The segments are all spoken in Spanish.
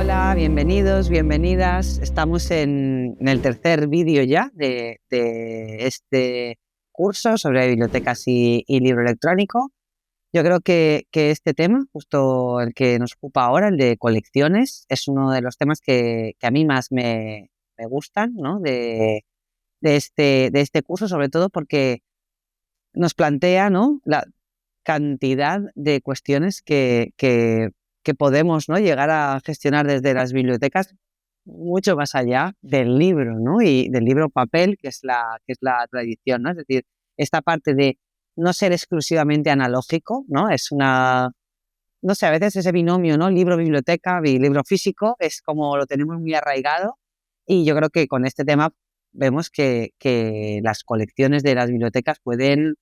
Hola, bienvenidos, bienvenidas. Estamos en el tercer vídeo ya de este curso sobre bibliotecas y libro electrónico. Yo creo que este tema, justo el que nos ocupa ahora, el de colecciones, es uno de los temas que a mí más me gustan, ¿no? de este curso, sobre todo porque nos plantea, ¿no?, la cantidad de cuestiones que podemos, ¿no?, llegar a gestionar desde las bibliotecas mucho más allá del libro, ¿no?, y del libro papel, que es la tradición, ¿no? Es decir, esta parte de no ser exclusivamente analógico, ¿no? Es una, no sé, a veces ese binomio, ¿no?, libro-biblioteca y libro físico es como lo tenemos muy arraigado, y yo creo que con este tema vemos que las colecciones de las bibliotecas pueden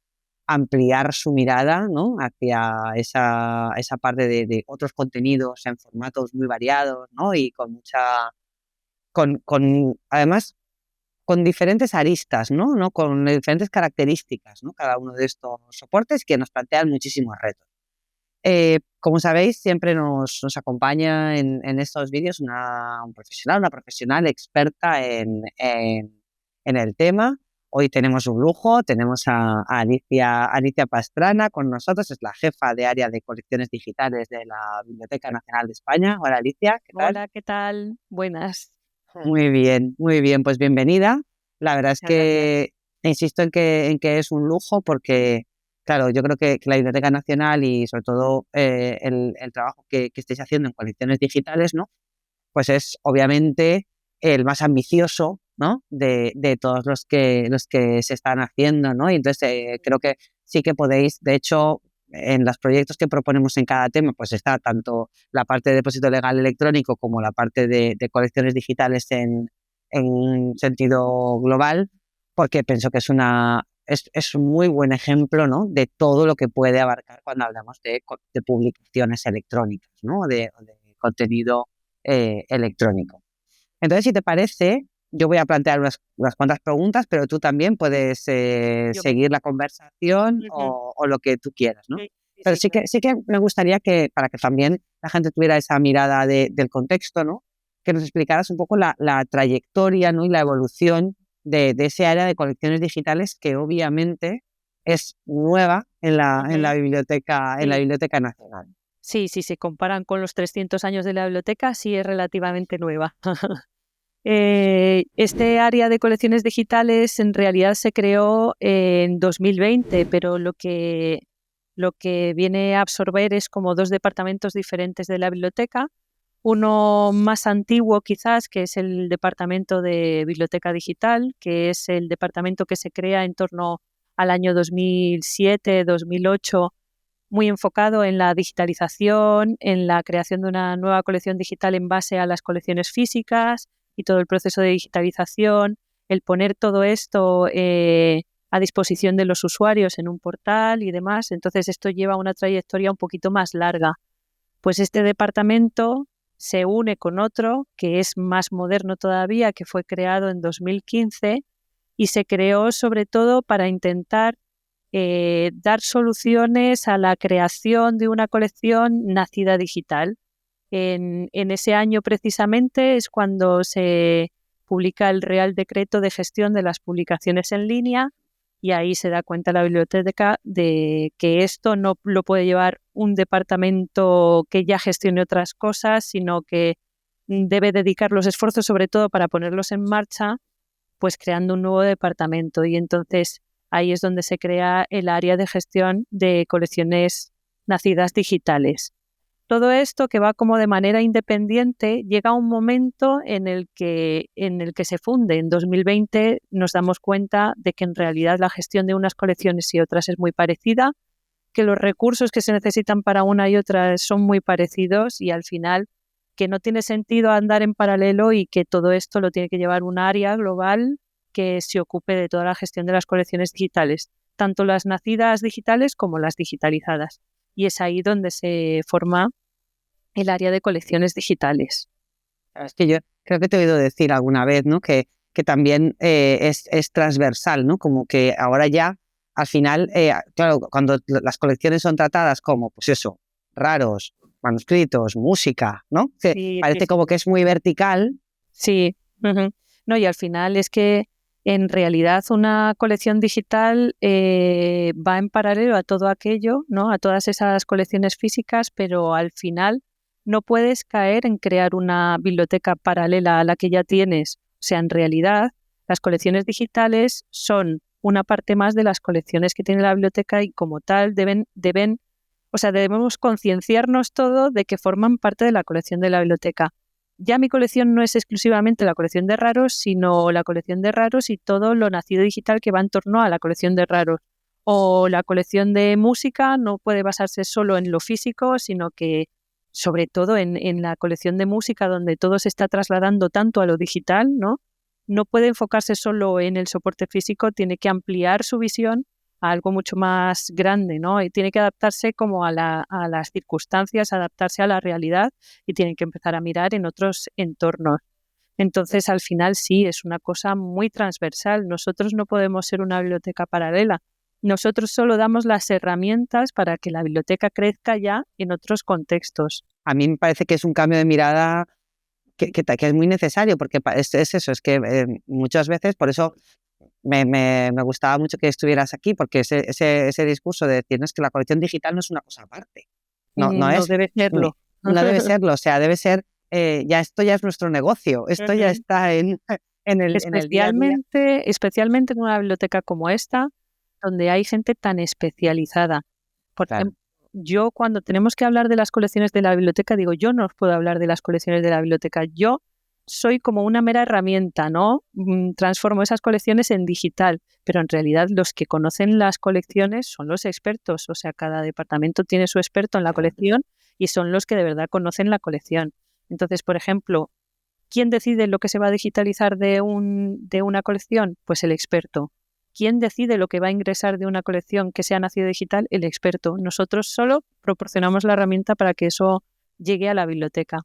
ampliar su mirada, ¿no?, hacia esa parte de otros contenidos en formatos muy variados, ¿no?, y además con diferentes aristas, ¿no? Con diferentes características, ¿no?, cada uno de estos soportes que nos plantean muchísimos retos. Como sabéis, siempre nos acompaña en estos vídeos una profesional experta en el tema. Hoy tenemos un lujo, tenemos a Alicia Pastrana con nosotros, es la jefa de área de colecciones digitales de la Biblioteca Nacional de España. Hola, Alicia, ¿qué tal? Hola, ¿qué tal? Buenas. Muy bien, pues bienvenida. La verdad es Muchas gracias. que insisto en que es un lujo porque, claro, yo creo que la Biblioteca Nacional y sobre todo el trabajo que estáis haciendo en colecciones digitales, ¿no?, pues es obviamente el más ambicioso, ¿no?, de todos los que se están haciendo, ¿no? Y entonces creo que sí que podéis, de hecho, en los proyectos que proponemos en cada tema, pues está tanto la parte de depósito legal electrónico como la parte de colecciones digitales en sentido global, porque pienso que es un muy buen ejemplo, ¿no?, de todo lo que puede abarcar cuando hablamos de publicaciones electrónicas, ¿no?, de contenido electrónico. Entonces, si te parece, yo voy a plantear unas cuantas preguntas, pero tú también puedes Yo me... seguir la conversación Ujú. o lo que tú quieras, ¿no? Sí, sí, Pero sí, sí claro. que, sí que me gustaría que, para que también la gente tuviera esa mirada del contexto, ¿no?, que nos explicaras un poco la trayectoria, ¿no?, y la evolución de ese área de colecciones digitales que obviamente es nueva en la Ujú. Sí. Biblioteca Nacional. Sí, si se comparan con los 300 años de la biblioteca, sí es relativamente nueva. Este área de colecciones digitales en realidad se creó en 2020, pero lo que viene a absorber es como dos departamentos diferentes de la biblioteca. Uno más antiguo quizás, que es el departamento de biblioteca digital, que es el departamento que se crea en torno al año 2007, 2008, muy enfocado en la digitalización, en la creación de una nueva colección digital en base a las colecciones físicas y todo el proceso de digitalización, el poner todo esto a disposición de los usuarios en un portal y demás. Entonces esto lleva una trayectoria un poquito más larga. Pues este departamento se une con otro que es más moderno todavía, que fue creado en 2015 y se creó sobre todo para intentar dar soluciones a la creación de una colección nacida digital. En ese año precisamente es cuando se publica el Real Decreto de Gestión de las Publicaciones en Línea, y ahí se da cuenta la biblioteca de que esto no lo puede llevar un departamento que ya gestione otras cosas, sino que debe dedicar los esfuerzos sobre todo para ponerlos en marcha, pues creando un nuevo departamento. Y entonces ahí es donde se crea el área de gestión de colecciones nacidas digitales. Todo esto, que va como de manera independiente, llega a un momento en el que se funde. En 2020 nos damos cuenta de que en realidad la gestión de unas colecciones y otras es muy parecida, que los recursos que se necesitan para una y otra son muy parecidos, y al final que no tiene sentido andar en paralelo y que todo esto lo tiene que llevar un área global que se ocupe de toda la gestión de las colecciones digitales, tanto las nacidas digitales como las digitalizadas. Y es ahí donde se forma el área de colecciones digitales. Es que yo creo que te he oído decir alguna vez, ¿no?, que también es transversal, ¿no? Como que ahora ya, al final, claro, cuando las colecciones son tratadas como, pues eso, raros, manuscritos, música, ¿no? Que Sí, parece como que es muy vertical. sí. No, y al final es que en realidad una colección digital va en paralelo a todo aquello, ¿no? A todas esas colecciones físicas, pero al final no puedes caer en crear una biblioteca paralela a la que ya tienes. O sea, en realidad las colecciones digitales son una parte más de las colecciones que tiene la biblioteca y como tal o sea, debemos concienciarnos todo de que forman parte de la colección de la biblioteca. Ya mi colección no es exclusivamente la colección de raros, sino la colección de raros y todo lo nacido digital que va en torno a la colección de raros. O la colección de música no puede basarse solo en lo físico, sino que sobre todo en la colección de música donde todo se está trasladando tanto a lo digital, ¿no? No puede enfocarse solo en el soporte físico, tiene que ampliar su visión a algo mucho más grande, ¿no? Y tiene que adaptarse como a las circunstancias, adaptarse a la realidad y tiene que empezar a mirar en otros entornos. Entonces, al final sí, es una cosa muy transversal. Nosotros no podemos ser una biblioteca paralela. Nosotros solo damos las herramientas para que la biblioteca crezca ya en otros contextos. A mí me parece que es un cambio de mirada que es muy necesario, porque es eso, es que muchas veces, por eso me gustaba mucho que estuvieras aquí, porque ese discurso de decir, no, es que la colección digital no es una cosa aparte, no No es, debe serlo. no debe serlo, o sea, debe ser, esto ya es nuestro negocio, esto ya está en el día a día. Especialmente en una biblioteca como esta, donde hay gente tan especializada. Por Claro, ejemplo, yo cuando tenemos que hablar de las colecciones de la biblioteca, digo, yo no os puedo hablar de las colecciones de la biblioteca. Yo soy como una mera herramienta, ¿no? Transformo esas colecciones en digital, pero en realidad los que conocen las colecciones son los expertos. O sea, cada departamento tiene su experto en la claro, colección y son los que de verdad conocen la colección. Entonces, por ejemplo, ¿quién decide lo que se va a digitalizar de una colección? Pues el experto. ¿Quién decide lo que va a ingresar de una colección que sea nacido digital? El experto. Nosotros solo proporcionamos la herramienta para que eso llegue a la biblioteca.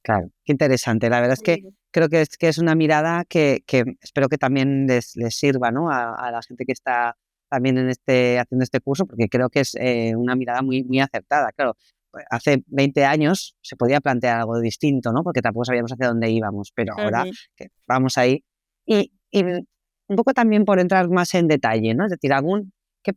claro, qué interesante. La verdad es que Sí. creo que es una mirada que espero que también les sirva, ¿no? A la gente que está también haciendo este curso, porque creo que es una mirada muy, muy acertada. Claro, pues, hace 20 años se podía plantear algo distinto, ¿no? Porque tampoco sabíamos hacia dónde íbamos, pero ahora Ujú. que vamos ahí. Y un poco también por entrar más en detalle, ¿no? Es decir, ¿qué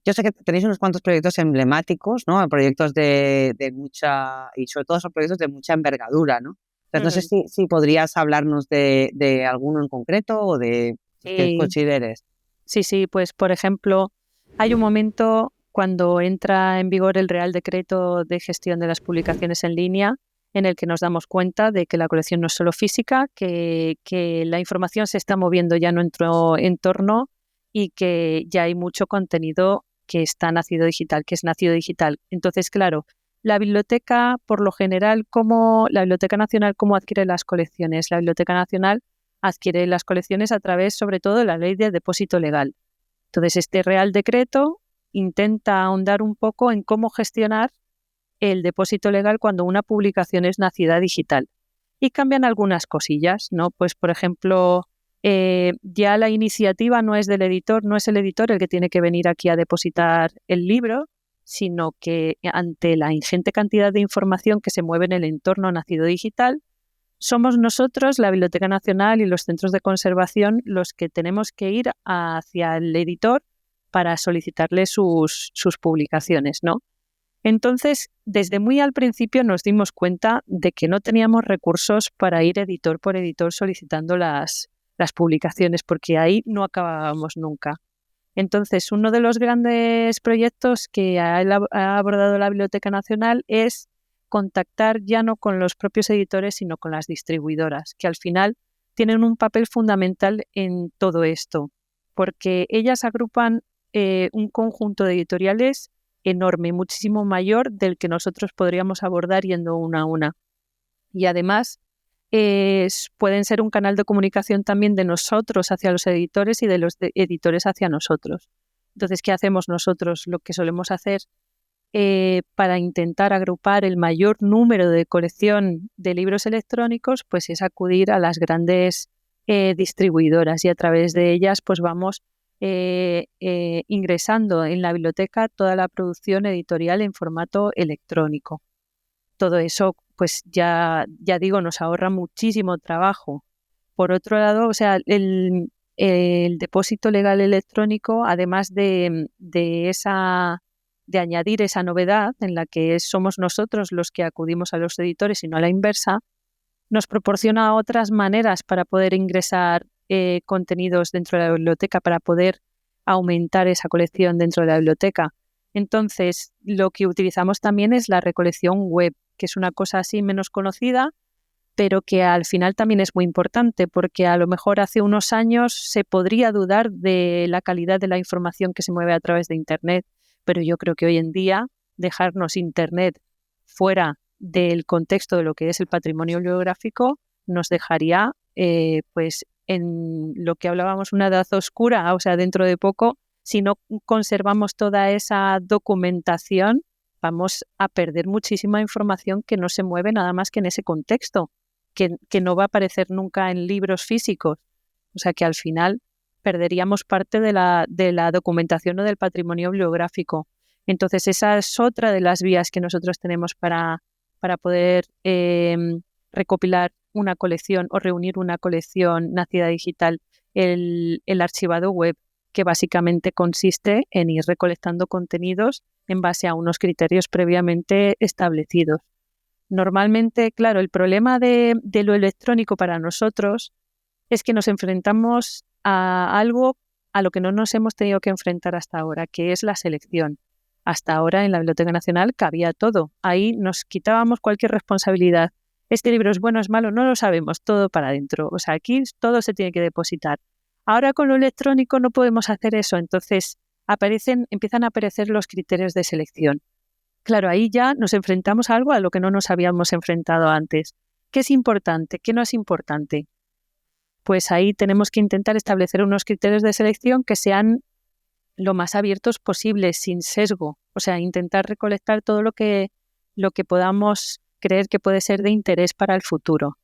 yo sé que tenéis unos cuantos proyectos emblemáticos, ¿no? Proyectos de mucha, y sobre todo son proyectos de mucha envergadura, ¿no? Entonces, no sé Ujú. si podrías hablarnos de alguno en concreto o de los que Sí, consideres. sí, pues por ejemplo, hay un momento cuando entra en vigor el Real Decreto de Gestión de las Publicaciones en Línea en el que nos damos cuenta de que la colección no es solo física, que la información se está moviendo ya en nuestro entorno y que ya hay mucho contenido que está nacido digital, que es nacido digital. Entonces, claro, la biblioteca, por lo general, la Biblioteca Nacional, ¿cómo adquiere las colecciones? La Biblioteca Nacional adquiere las colecciones a través, sobre todo, de la ley de depósito legal. Entonces, este Real Decreto intenta ahondar un poco en cómo gestionar el depósito legal cuando una publicación es nacida digital. Y cambian algunas cosillas, ¿no? Pues, por ejemplo, ya la iniciativa no es del editor, no es el editor el que tiene que venir aquí a depositar el libro, sino que ante la ingente cantidad de información que se mueve en el entorno nacido digital, somos nosotros, la Biblioteca Nacional y los centros de conservación, los que tenemos que ir hacia el editor para solicitarle sus publicaciones, ¿no? Entonces, desde muy al principio nos dimos cuenta de que no teníamos recursos para ir editor por editor solicitando las publicaciones, porque ahí no acabábamos nunca. Entonces, uno de los grandes proyectos que ha abordado la Biblioteca Nacional es contactar ya no con los propios editores, sino con las distribuidoras, que al final tienen un papel fundamental en todo esto, porque ellas agrupan un conjunto de editoriales enorme, muchísimo mayor del que nosotros podríamos abordar yendo una a una. Y además pueden ser un canal de comunicación también de nosotros hacia los editores y de los editores hacia nosotros. Entonces, ¿qué hacemos nosotros? Lo que solemos hacer para intentar agrupar el mayor número de colección de libros electrónicos, pues es acudir a las grandes distribuidoras y a través de ellas pues vamos ingresando en la biblioteca toda la producción editorial en formato electrónico. Todo eso, pues ya digo, nos ahorra muchísimo trabajo. Por otro lado, o sea, el depósito legal electrónico, además de añadir esa novedad en la que somos nosotros los que acudimos a los editores y no a la inversa, nos proporciona otras maneras para poder ingresar contenidos dentro de la biblioteca, para poder aumentar esa colección dentro de la biblioteca. Entonces, lo que utilizamos también es la recolección web, que es una cosa así menos conocida, pero que al final también es muy importante, porque a lo mejor hace unos años se podría dudar de la calidad de la información que se mueve a través de Internet, pero yo creo que hoy en día dejarnos Internet fuera del contexto de lo que es el patrimonio bibliográfico nos dejaría pues en lo que hablábamos, una edad oscura, o sea, dentro de poco, si no conservamos toda esa documentación, vamos a perder muchísima información que no se mueve nada más que en ese contexto, que no va a aparecer nunca en libros físicos. O sea que al final perderíamos parte de la documentación o del patrimonio bibliográfico. Entonces esa es otra de las vías que nosotros tenemos para poder recopilar una colección o reunir una colección nacida digital, el archivado web, que básicamente consiste en ir recolectando contenidos en base a unos criterios previamente establecidos. Normalmente, claro, el problema de lo electrónico para nosotros es que nos enfrentamos a algo a lo que no nos hemos tenido que enfrentar hasta ahora, que es la selección. Hasta ahora en la Biblioteca Nacional cabía todo. Ahí nos quitábamos cualquier responsabilidad. Este libro es bueno, es malo, no lo sabemos, todo para adentro. O sea, aquí todo se tiene que depositar. Ahora con lo electrónico no podemos hacer eso, entonces empiezan a aparecer los criterios de selección. Claro, ahí ya nos enfrentamos a algo a lo que no nos habíamos enfrentado antes. ¿Qué es importante? ¿Qué no es importante? Pues ahí tenemos que intentar establecer unos criterios de selección que sean lo más abiertos posible, sin sesgo. O sea, intentar recolectar todo lo que podamos creer que puede ser de interés para el futuro.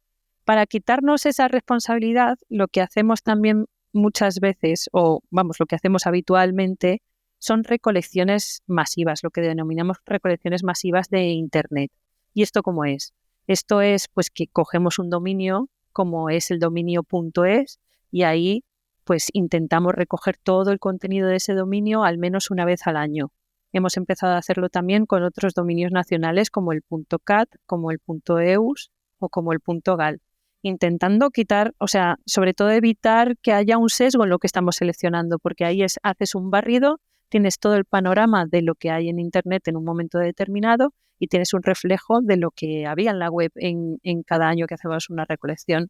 Para quitarnos esa responsabilidad, lo que hacemos también muchas veces, lo que hacemos habitualmente, son recolecciones masivas, lo que denominamos recolecciones masivas de Internet. ¿Y esto cómo es? Esto es pues que cogemos un dominio, como es el dominio .es, y ahí pues intentamos recoger todo el contenido de ese dominio al menos una vez al año. Hemos empezado a hacerlo también con otros dominios nacionales como el .cat, como el .eus o como el .gal, intentando quitar, o sea, sobre todo evitar que haya un sesgo en lo que estamos seleccionando, porque ahí haces un barrido, tienes todo el panorama de lo que hay en Internet en un momento determinado y tienes un reflejo de lo que había en la web en cada año que hacemos una recolección.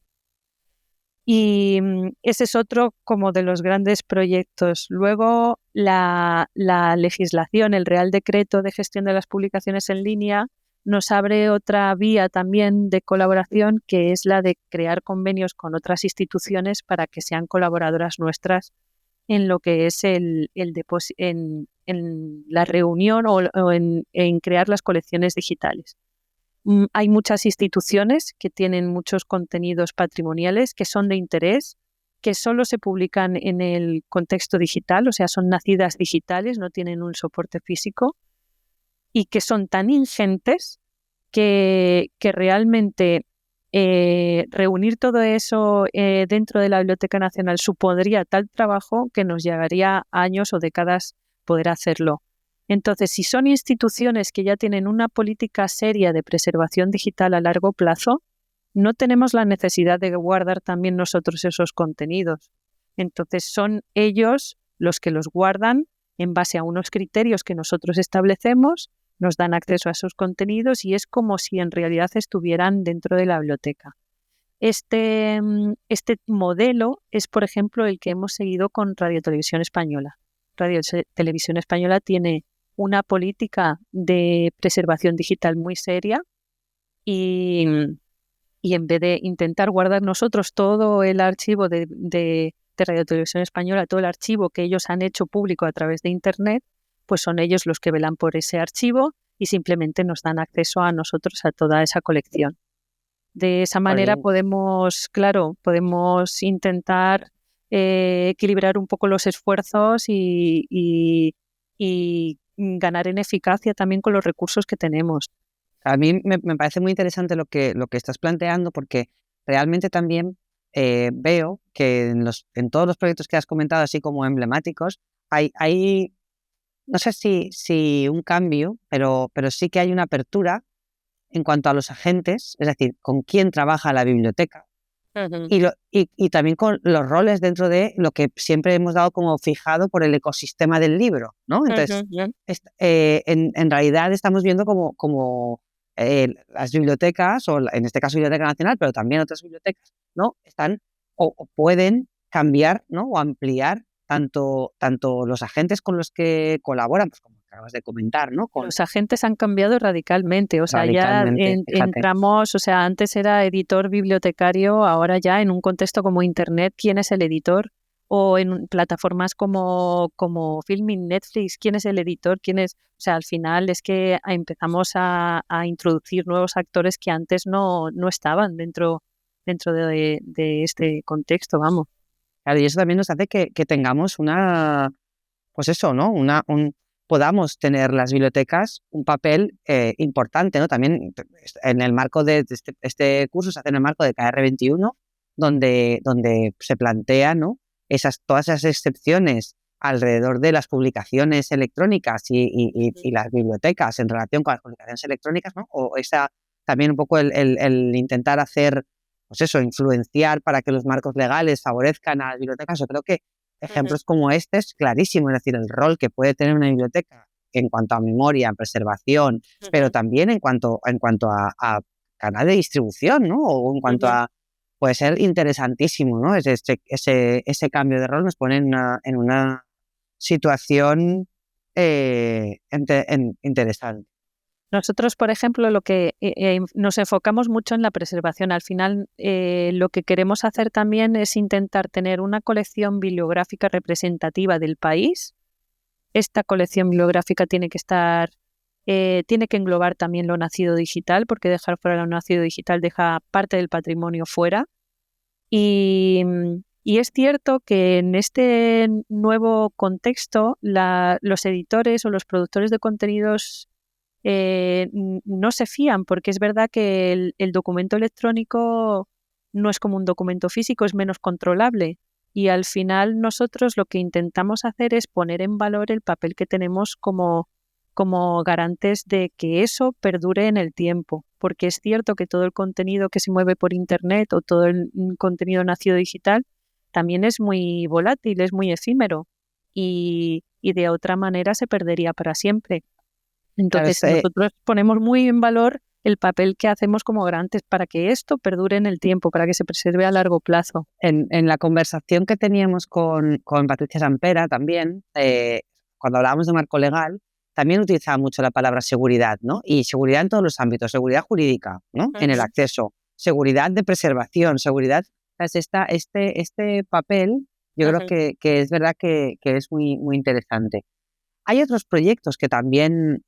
Y ese es otro como de los grandes proyectos. Luego la legislación, el Real Decreto de Gestión de las Publicaciones en Línea, nos abre otra vía también de colaboración, que es la de crear convenios con otras instituciones para que sean colaboradoras nuestras en lo que es en la reunión o en crear las colecciones digitales. Hay muchas instituciones que tienen muchos contenidos patrimoniales que son de interés, que solo se publican en el contexto digital, o sea, son nacidas digitales, no tienen un soporte físico, y que son tan ingentes que realmente reunir todo eso dentro de la Biblioteca Nacional supondría tal trabajo que nos llevaría años o décadas poder hacerlo. Entonces, si son instituciones que ya tienen una política seria de preservación digital a largo plazo, no tenemos la necesidad de guardar también nosotros esos contenidos. Entonces, son ellos los que los guardan en base a unos criterios que nosotros establecemos, nos dan acceso a esos contenidos y es como si en realidad estuvieran dentro de la biblioteca. Este modelo es, por ejemplo, el que hemos seguido con Radio Televisión Española. Radio Televisión Española tiene una política de preservación digital muy seria y en vez de intentar guardar nosotros todo el archivo de Radio Televisión Española, todo el archivo que ellos han hecho público a través de Internet, pues son ellos los que velan por ese archivo y simplemente nos dan acceso a nosotros a toda esa colección. De esa manera podemos intentar equilibrar un poco los esfuerzos y ganar en eficacia también con los recursos que tenemos. A mí me parece muy interesante lo que estás planteando, porque realmente también veo que en todos los proyectos que has comentado, así como emblemáticos, hay no sé si un cambio, pero sí que hay una apertura en cuanto a los agentes, es decir, con quién trabaja la biblioteca, Ujú. y también con los roles dentro de lo que siempre hemos dado como fijado por el ecosistema del libro, ¿no? Entonces, Ujú. en realidad estamos viendo como las bibliotecas, en este caso Biblioteca Nacional, pero también otras bibliotecas, ¿no? Están o pueden cambiar, ¿no? O ampliar tanto los agentes con los que colaboran, pues como acabas de comentar, ¿no? Los agentes han cambiado radicalmente, o sea, ya Radicalmente, fíjate. entramos, o sea, antes era editor bibliotecario, ahora ya en un contexto como Internet, ¿quién es el editor? O en plataformas como Filmin, Netflix, ¿quién es el editor? ¿Quién es? O sea, al final es que empezamos a introducir nuevos actores que antes no estaban dentro de este contexto, vamos. Claro, y eso también nos hace que tengamos pues eso, ¿no? Podamos tener las bibliotecas un papel importante, ¿no? También en el marco de este curso se hace en el marco de KR21, donde se plantea, ¿no? Todas esas excepciones alrededor de las publicaciones electrónicas y las bibliotecas en relación con las publicaciones electrónicas, ¿no? O también un poco el intentar hacer, pues eso, influenciar para que los marcos legales favorezcan a las bibliotecas. Yo creo que Ujú. ejemplos como este es clarísimo, es decir, el rol que puede tener una biblioteca en cuanto a memoria, preservación, pero Ujú. también en cuanto a canal de distribución, ¿no? O en cuanto Ujú. a... Puede ser interesantísimo, ¿no? Ese cambio de rol nos pone en una situación interesante. Nosotros, por ejemplo, lo que nos enfocamos mucho en la preservación. Al final, lo que queremos hacer también es intentar tener una colección bibliográfica representativa del país. Esta colección bibliográfica tiene que englobar también lo nacido digital, porque dejar fuera lo nacido digital deja parte del patrimonio fuera. Y, y es cierto que en este nuevo contexto, los editores o los productores de contenidos no se fían, porque es verdad que el documento electrónico no es como un documento físico, es menos controlable. Y al final nosotros lo que intentamos hacer es poner en valor el papel que tenemos como garantes de que eso perdure en el tiempo. Porque es cierto que todo el contenido que se mueve por Internet o todo el contenido nacido digital también es muy volátil, es muy efímero y de otra manera se perdería para siempre. Claro, Entonces, nosotros ponemos muy en valor el papel que hacemos como garantes para que esto perdure en el tiempo, para que se preserve a largo plazo. en la conversación que teníamos con Patricia Sampera también, cuando hablábamos de marco legal, también utilizaba mucho la palabra seguridad, ¿no? Y seguridad en todos los ámbitos, seguridad jurídica, ¿no? En el Ujú. acceso, seguridad de preservación, seguridad, es este papel, yo creo Ujú. que es verdad que es muy, muy interesante. Hay otros proyectos que también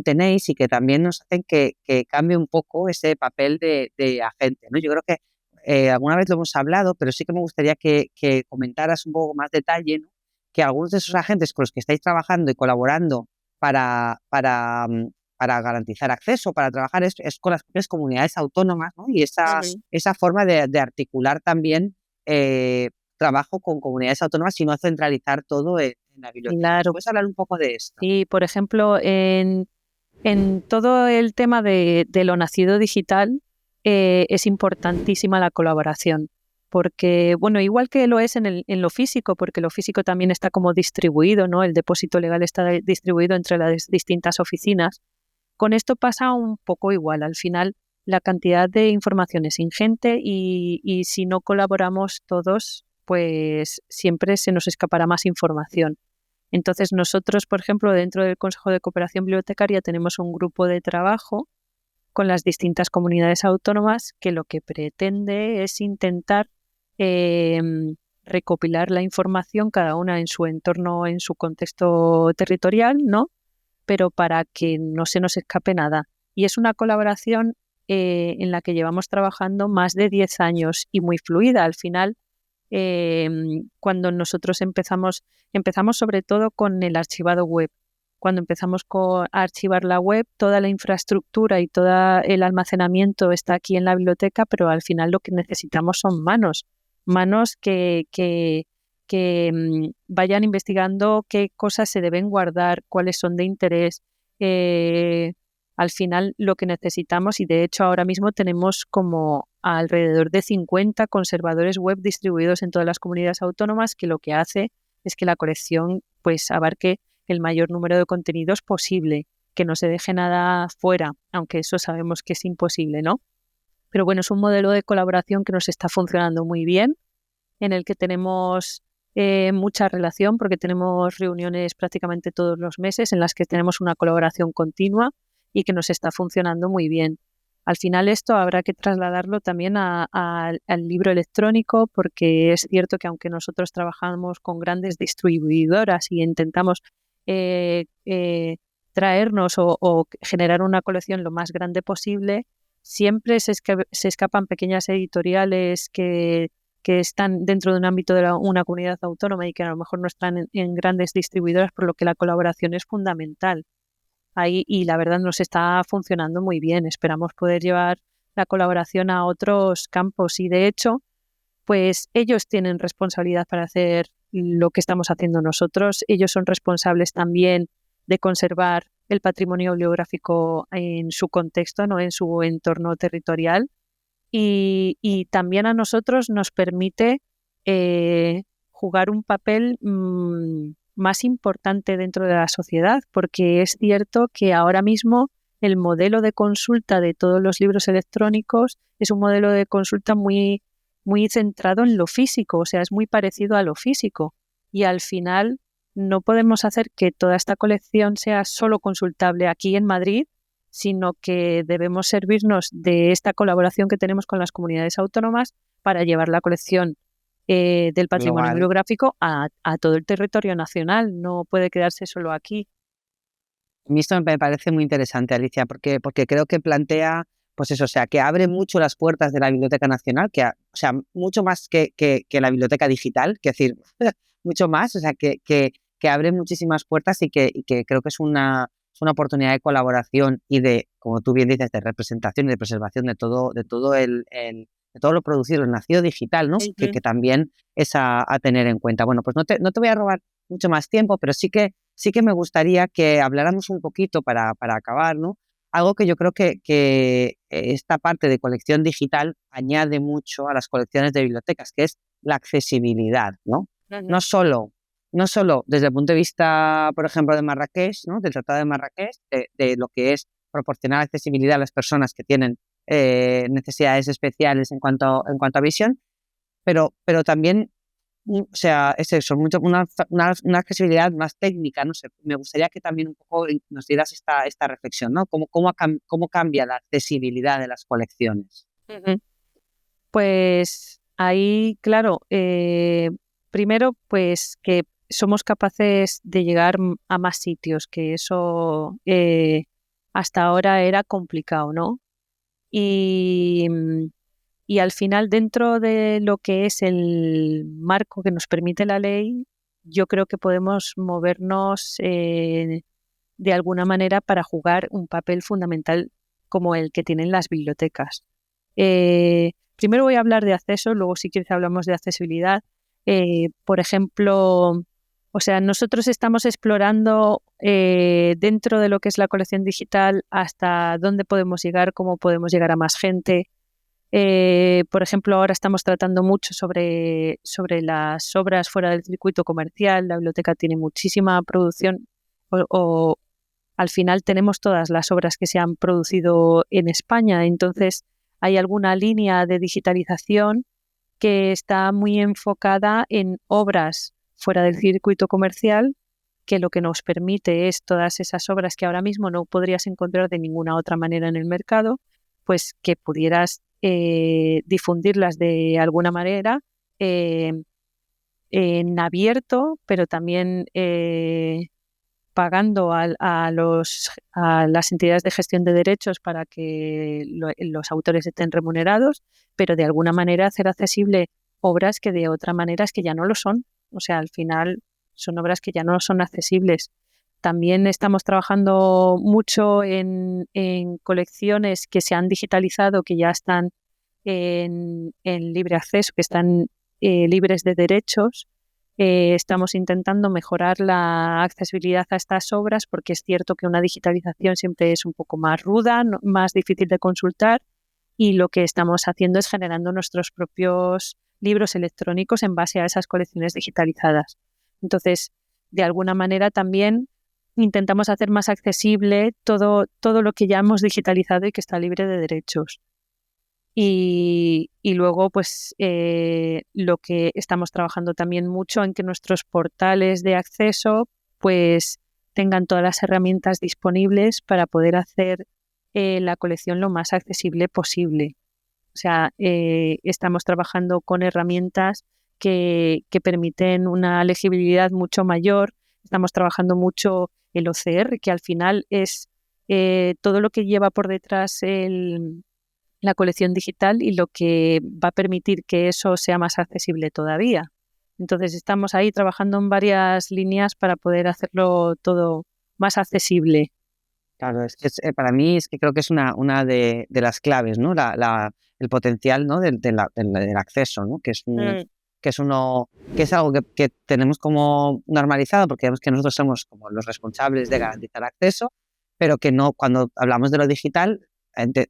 tenéis y que también nos hacen que cambie un poco ese papel de agente, ¿no? Yo creo que alguna vez lo hemos hablado, pero sí que me gustaría que comentaras un poco más detalle, ¿no? Que algunos de esos agentes con los que estáis trabajando y colaborando para garantizar acceso, para trabajar, es con las propias comunidades autónomas, ¿no? Y Ujú. esa forma de articular también trabajo con comunidades autónomas y no centralizar todo en la biblioteca. ¿Nos Claro. puedes hablar un poco de esto? Y, por ejemplo, en todo el tema de lo nacido digital, es importantísima la colaboración. Porque, bueno, igual que lo es en lo físico, porque lo físico también está como distribuido, ¿no? El depósito legal está distribuido entre las distintas oficinas. Con esto pasa un poco igual. Al final, la cantidad de información es ingente y si no colaboramos todos, pues siempre se nos escapará más información. Entonces, nosotros, por ejemplo, dentro del Consejo de Cooperación Bibliotecaria tenemos un grupo de trabajo con las distintas comunidades autónomas que lo que pretende es intentar eh, recopilar la información, cada una en su entorno, en su contexto territorial, ¿no? Pero para que no se nos escape nada. Y es una colaboración en la que llevamos trabajando más de 10 años y muy fluida. Al final, cuando nosotros empezamos sobre todo con el archivado web. Cuando empezamos a archivar la web, toda la infraestructura y todo el almacenamiento está aquí en la biblioteca, pero al final lo que necesitamos son manos que vayan investigando qué cosas se deben guardar, cuáles son de interés. Al final lo que necesitamos, y de hecho ahora mismo tenemos como alrededor de 50 conservadores web distribuidos en todas las comunidades autónomas, que lo que hace es que la colección pues abarque el mayor número de contenidos posible, que no se deje nada fuera, aunque eso sabemos que es imposible, ¿no? Pero bueno, es un modelo de colaboración que nos está funcionando muy bien, en el que tenemos mucha relación, porque tenemos reuniones prácticamente todos los meses en las que tenemos una colaboración continua y que nos está funcionando muy bien. Al final esto habrá que trasladarlo también al libro electrónico, porque es cierto que aunque nosotros trabajamos con grandes distribuidoras y intentamos traernos o generar una colección lo más grande posible, siempre se escapan pequeñas editoriales que están dentro de un ámbito de una comunidad autónoma y que a lo mejor no están en grandes distribuidoras, por lo que la colaboración es fundamental. Ahí, y la verdad nos está funcionando muy bien. Esperamos poder llevar la colaboración a otros campos y de hecho, pues ellos tienen responsabilidad para hacer lo que estamos haciendo nosotros. Ellos son responsables también de conservar el patrimonio bibliográfico en su contexto, no en su entorno territorial. Y también a nosotros nos permite jugar un papel más importante dentro de la sociedad, porque es cierto que ahora mismo el modelo de consulta de todos los libros electrónicos es un modelo de consulta muy, muy centrado en lo físico, o sea, es muy parecido a lo físico. Y al final no podemos hacer que toda esta colección sea solo consultable aquí en Madrid, sino que debemos servirnos de esta colaboración que tenemos con las comunidades autónomas para llevar la colección del patrimonio Global. bibliográfico a todo el territorio nacional. No puede quedarse solo aquí. A mí esto me parece muy interesante, Alicia, porque creo que plantea, pues eso, o sea, que abre mucho las puertas de la Biblioteca Nacional, o sea, mucho más que la biblioteca digital, que decir, mucho más, o sea, que abre muchísimas puertas y que creo que es una oportunidad de colaboración y de, como tú bien dices, de representación y de preservación de todo de todo lo producido, lo nacido digital, ¿no? Uh-huh. Que también es a tener en cuenta. Bueno, pues no te voy a robar mucho más tiempo, pero sí que me gustaría que habláramos un poquito para acabar, ¿no? Algo que yo creo que esta parte de colección digital añade mucho a las colecciones de bibliotecas, que es la accesibilidad, ¿no? Uh-huh. No solo desde el punto de vista, por ejemplo, de Marrakech, ¿no? Del Tratado de Marrakech, de lo que es proporcionar accesibilidad a las personas que tienen necesidades especiales en cuanto a visión, pero también, o sea, es eso, una accesibilidad más técnica, no sé. Me gustaría que también un poco nos dieras esta reflexión, ¿no? ¿Cómo cambia la accesibilidad de las colecciones? Uh-huh. Pues ahí, claro, primero, pues que somos capaces de llegar a más sitios, que eso hasta ahora era complicado, ¿no? Y, y al final, dentro de lo que es el marco que nos permite la ley, yo creo que podemos movernos de alguna manera para jugar un papel fundamental como el que tienen las bibliotecas. Primero voy a hablar de acceso, luego si quieres hablamos de accesibilidad. Por ejemplo, o sea, nosotros estamos explorando dentro de lo que es la colección digital hasta dónde podemos llegar, cómo podemos llegar a más gente. Por ejemplo, ahora estamos tratando mucho sobre las obras fuera del circuito comercial. La biblioteca tiene muchísima producción o al final tenemos todas las obras que se han producido en España. Entonces, hay alguna línea de digitalización que está muy enfocada en obras fuera del circuito comercial, que lo que nos permite es todas esas obras que ahora mismo no podrías encontrar de ninguna otra manera en el mercado, pues que pudieras difundirlas de alguna manera en abierto, pero también pagando a las entidades de gestión de derechos para que los autores estén remunerados, pero de alguna manera hacer accesible obras que de otra manera es que ya no lo son. O sea, al final son obras que ya no son accesibles. También estamos trabajando mucho en colecciones que se han digitalizado, que ya están en libre acceso, que están libres de derechos. Estamos intentando mejorar la accesibilidad a estas obras, porque es cierto que una digitalización siempre es un poco más ruda, más difícil de consultar, y lo que estamos haciendo es generando nuestros propios libros electrónicos en base a esas colecciones digitalizadas. Entonces, de alguna manera también intentamos hacer más accesible todo lo que ya hemos digitalizado y que está libre de derechos. Y luego, pues, lo que estamos trabajando también mucho en que nuestros portales de acceso, pues, tengan todas las herramientas disponibles para poder hacer la colección lo más accesible posible. O sea, estamos trabajando con herramientas que permiten una legibilidad mucho mayor. Estamos trabajando mucho el OCR, que al final es todo lo que lleva por detrás la colección digital y lo que va a permitir que eso sea más accesible todavía. Entonces estamos ahí trabajando en varias líneas para poder hacerlo todo más accesible. Claro, es que para mí es que creo que es una de las claves, ¿no? El potencial, ¿no? del acceso, ¿no? Que es algo que tenemos como normalizado, porque vemos que nosotros somos como los responsables de garantizar acceso, pero que no, cuando hablamos de lo digital,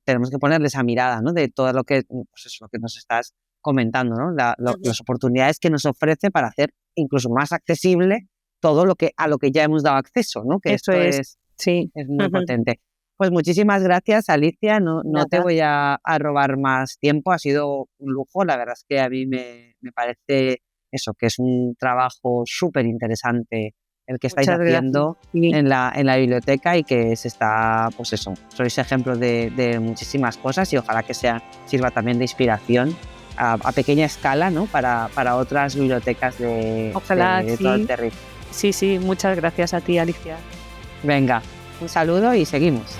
tenemos que ponerle esa mirada, ¿no? De todo lo que, pues eso, lo que nos estás comentando, ¿no? Las oportunidades que nos ofrece para hacer incluso más accesible todo a lo que ya hemos dado acceso, ¿no? Que Eso esto sí. es muy potente. Pues muchísimas gracias, Alicia. No te voy a robar más tiempo. Ha sido un lujo. La verdad es que a mí me parece eso, que es un trabajo súper interesante el que estáis haciendo en la biblioteca, y que se está, pues eso, sois ejemplos de muchísimas cosas, y ojalá que sirva también de inspiración a pequeña escala, ¿no? Para otras bibliotecas de todo el territorio. Sí, muchas gracias a ti, Alicia. Venga, un saludo y seguimos.